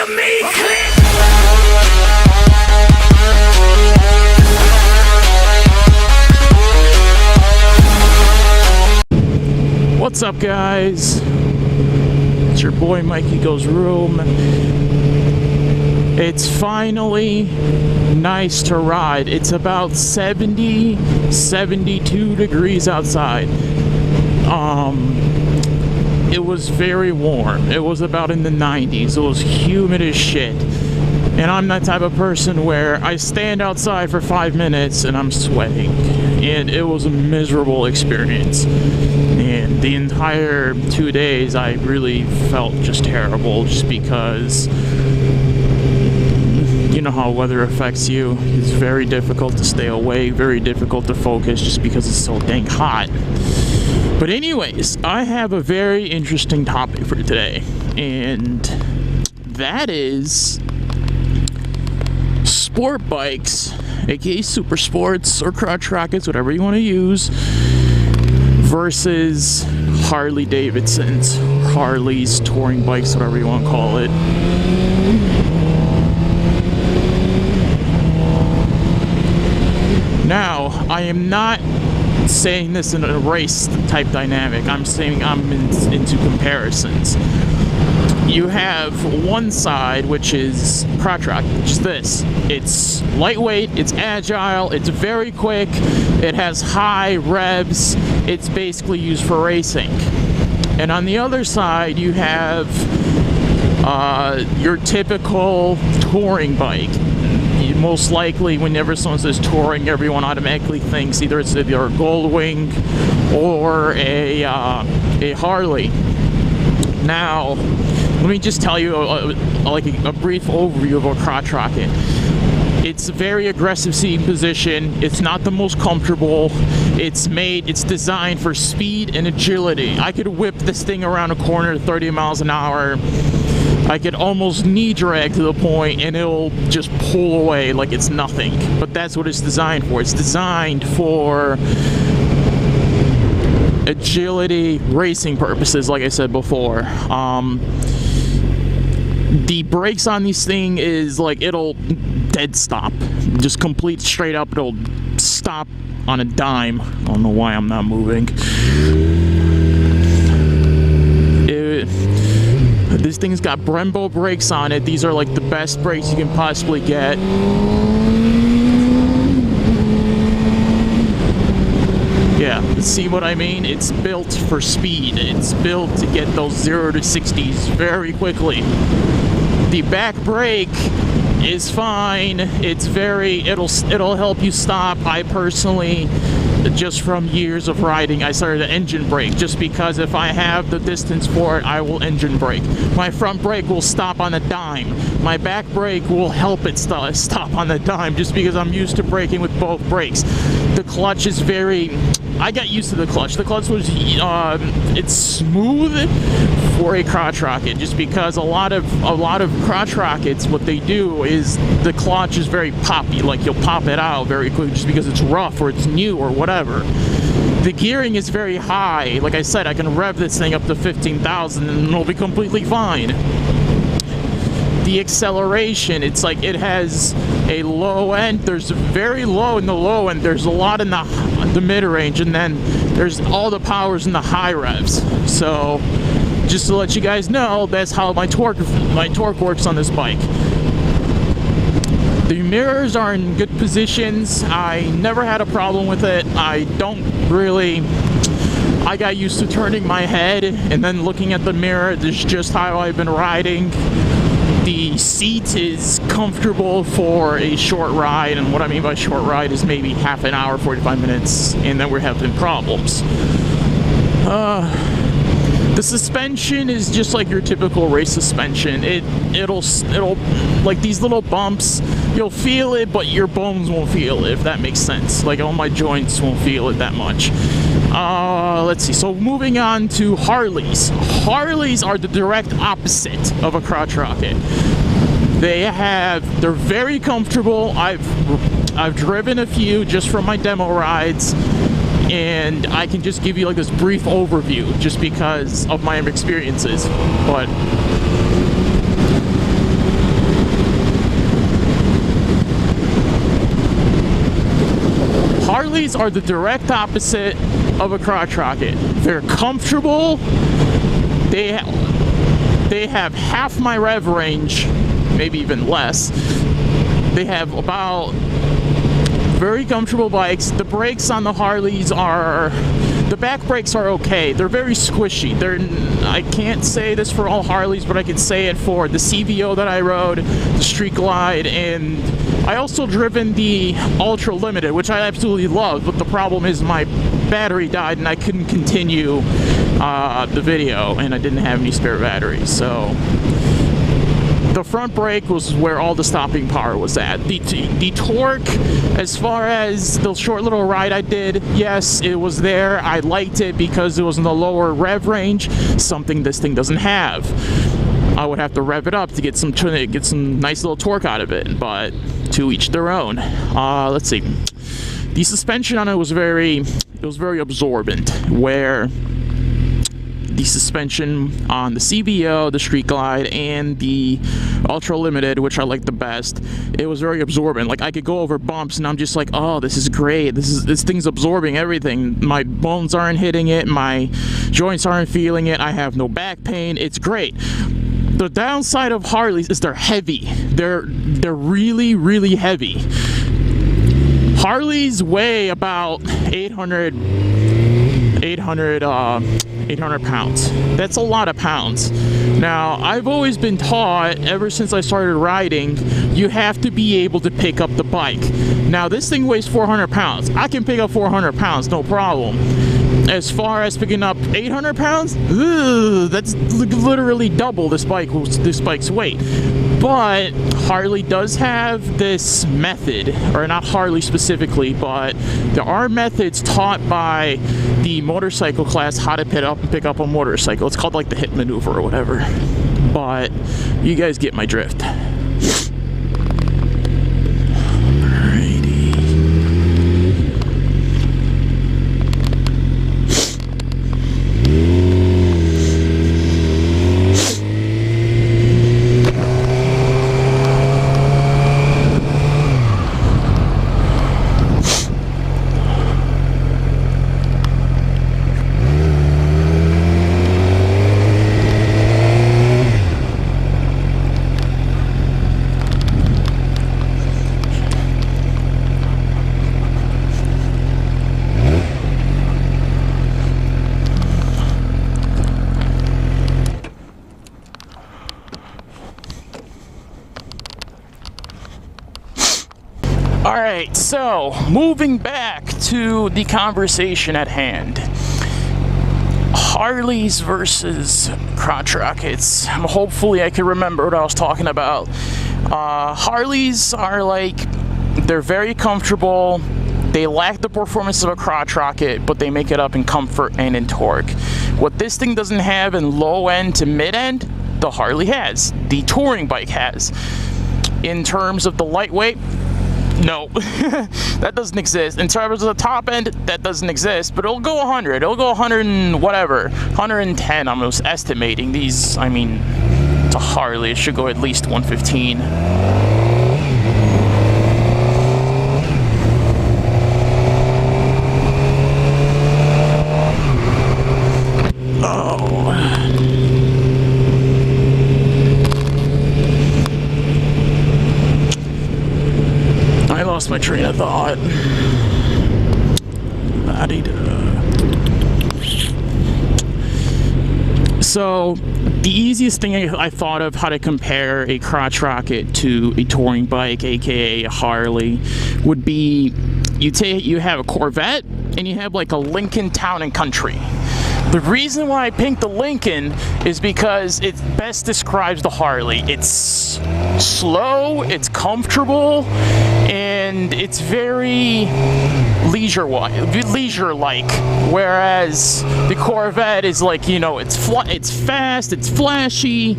to me, click. What's up, guys? It's your boy Mikey Goes Room. It's finally nice to ride. It's about 72 degrees outside. It was very warm. It was about in the 90s. It was humid as shit. And I'm that type of person where I stand outside for 5 minutes and I'm sweating. And it was a miserable experience. And the entire 2 days I really felt just terrible, just because you know how weather affects you. It's very difficult to stay awake, very difficult to focus, just because it's so dang hot. But anyways, I have a very interesting topic for today, and that is sport bikes, aka super sports or crotch rockets, whatever you want to use, versus Harley Davidsons, Harleys, touring bikes, whatever you want to call it. Now, I am not saying this in a race type dynamic. I'm saying I'm into comparisons. You have one side, which is crotch rocket, which is this. It's lightweight, it's agile, it's very quick, it has high revs, it's basically used for racing. And on the other side, you have your typical touring bike. Most likely, whenever someone says touring, everyone automatically thinks either it's a Goldwing or a Harley. Now, let me just tell you a brief overview of a crotch rocket. It's a very aggressive seating position. It's not the most comfortable. It's designed for speed and agility. I could whip this thing around a corner at 30 miles an hour. I could almost knee drag to the point and it'll just pull away like it's nothing. But that's what it's designed for. It's designed for agility, racing purposes, like I said before. The brakes on this thing is like, it'll dead stop. Just complete straight up, it'll stop on a dime. I don't know why I'm not moving. This thing's got Brembo brakes on it. These are like the best brakes you can possibly get. Yeah, see what I mean? It's built for speed. It's built to get those 0 to 60s very quickly. The back brake is fine. It'll help you stop. I personally, just from years of riding, I started an engine brake, just because if I have the distance for it, I will engine brake. My front brake will stop on a dime. My back brake will help it stop on the dime, just because I'm used to braking with both brakes. The clutch is I got used to the clutch. The clutch was, it's smooth for a crotch rocket, just because a lot of crotch rockets, what they do is the clutch is very poppy. Like, you'll pop it out very quickly just because it's rough or it's new or whatever. The gearing is very high. Like I said, I can rev this thing up to 15,000 and it'll be completely fine. The acceleration, it's like it has a low end. There's very low in the low end. There's a lot in the mid-range, and then there's all the powers in the high revs. So, just to let you guys know, that's how my torque works on this bike. The mirrors are in good positions. I never had a problem with it. I got used to turning my head and then looking at the mirror. That's just how I've been riding. The seat is comfortable for a short ride, and what I mean by short ride is maybe half an hour, 45 minutes, and then we're having problems. The suspension is just like your typical race suspension. It'll like these little bumps, you'll feel it, but your bones won't feel it, if that makes sense. Like, all my joints won't feel it that much. Let's see. So moving on to Harleys. Harleys are the direct opposite of a crotch rocket. They're very comfortable. I've driven a few just from my demo rides, and I can just give you like this brief overview just because of my experiences. But Harleys are the direct opposite of a crotch rocket. They're comfortable. They have half my rev range, maybe even less. They have about very comfortable bikes. The brakes on the Harleys are, the back brakes are okay. They're very squishy. I can't say this for all Harleys, but I can say it for the CVO that I rode, the Street Glide, and I also driven the Ultra Limited, which I absolutely love, but the problem is my battery died and I couldn't continue the video, and I didn't have any spare batteries, so the front brake was where all the stopping power was at. The torque, as far as the short little ride I did, yes, it was there. I liked it because it was in the lower rev range, something this thing doesn't have. I would have to rev it up to get some nice little torque out of it, but to each their own. Let's see. The suspension on it was very absorbent, where the suspension on the CVO, the Street Glide, and the Ultra Limited, which I like the best, it was very absorbent. Like, I could go over bumps and I'm just like, oh, this is great. This thing's absorbing everything. My bones aren't hitting it. My joints aren't feeling it. I have no back pain. It's great. The downside of Harleys is they're heavy. They're really, really heavy. Harleys weigh about 800 pounds. That's a lot of pounds. Now, I've always been taught, ever since I started riding, you have to be able to pick up the bike. Now, this thing weighs 400 pounds. I can pick up 400 pounds, no problem. As far as picking up 800 pounds, that's literally double this bike's weight. But Harley does have this method, or not Harley specifically, but there are methods taught by the motorcycle class how to pick up a motorcycle. It's called like the hit maneuver or whatever. But you guys get my drift. Alright, so moving back to the conversation at hand. Harleys versus crotch rockets. Hopefully I can remember what I was talking about. Harleys are like, they're very comfortable. They lack the performance of a crotch rocket, but they make it up in comfort and in torque. What this thing doesn't have in low end to mid end, the Harley has. The touring bike has. In terms of the lightweight, no, that doesn't exist. In terms of the top end, that doesn't exist, but it'll go 100. It'll go 100 and whatever. 110, I'm estimating. These, I mean, it's a Harley. It should go at least 115. My train of thought. So the easiest thing I thought of how to compare a crotch rocket to a touring bike, aka a Harley, would be you have a Corvette and you have like a Lincoln Town and Country. The reason why I picked the Lincoln is because it best describes the Harley. It's slow, it's comfortable, and it's very leisure-like, whereas the Corvette is like, you know, it's fast, it's flashy,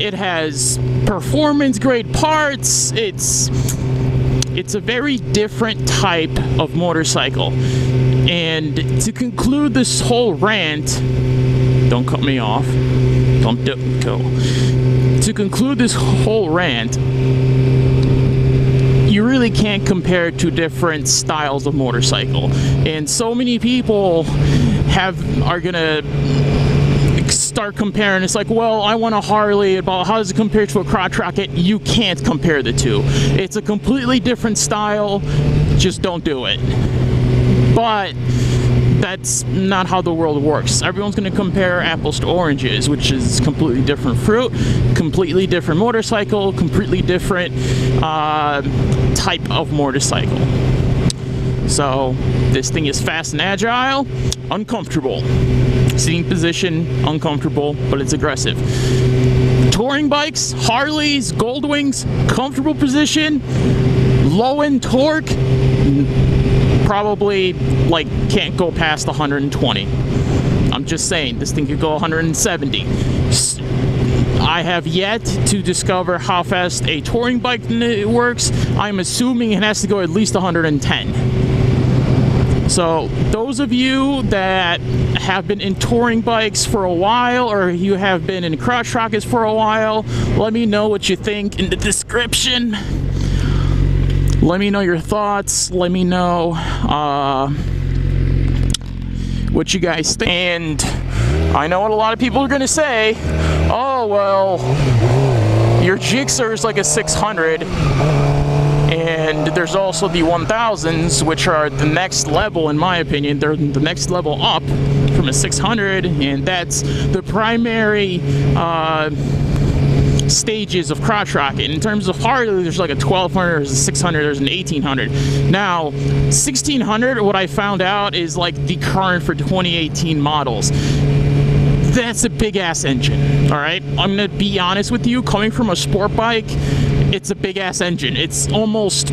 it has performance-grade parts, it's a very different type of motorcycle. And to conclude this whole rant, don't cut me off, don't go. To conclude this whole rant, you really can't compare two different styles of motorcycle. And so many people are gonna start comparing. It's like, well, I want a Harley, about how does it compare to a crotch rocket? You can't compare the two. It's a completely different style. Just don't do it. But that's not how the world works. Everyone's going to compare apples to oranges, which is completely different fruit, completely different motorcycle, completely different type of motorcycle. So this thing is fast and agile, uncomfortable. Seating position, uncomfortable, but it's aggressive. Touring bikes, Harleys, Goldwings, comfortable position, low end torque, probably like can't go past 120. I'm just saying, this thing could go 170. I have yet to discover how fast a touring bike works. I'm assuming it has to go at least 110. So those of you that have been in touring bikes for a while, or you have been in crotch rockets for a while, let me know what you think in the description. Let me know your thoughts. Let me know what you guys think. And I know what a lot of people are going to say. Oh, well, your Gixxer is like a 600. And there's also the 1000s, which are the next level, in my opinion. They're the next level up from a 600, and that's the primary stages of crotch rocket. In terms of Harley, there's like a 1200, there's a 600, there's an 1800. Now, 1600, what I found out is like the current for 2018 models. That's a big ass engine, all right? I'm gonna be honest with you, coming from a sport bike, it's a big ass engine. It's almost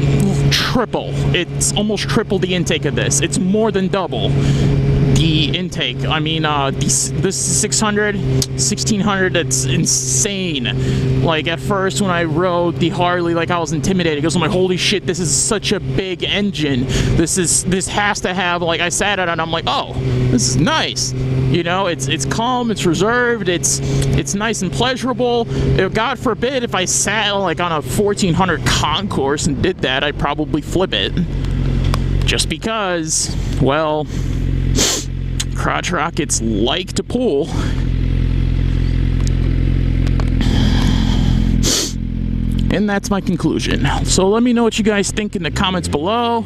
triple. It's almost triple the intake of this. It's more than double the intake. I mean, this 600, 1600, that's insane. Like, at first when I rode the Harley, like, I was intimidated because I'm like, holy shit, this is such a big engine. This has to have, like, I sat at it and I'm like, oh, this is nice. You know, it's calm, it's reserved, it's nice and pleasurable. God forbid if I sat like on a 1400 concourse and did that, I'd probably flip it. Just because, well, crotch rockets like to pull. And that's my conclusion. So let me know what you guys think in the comments below.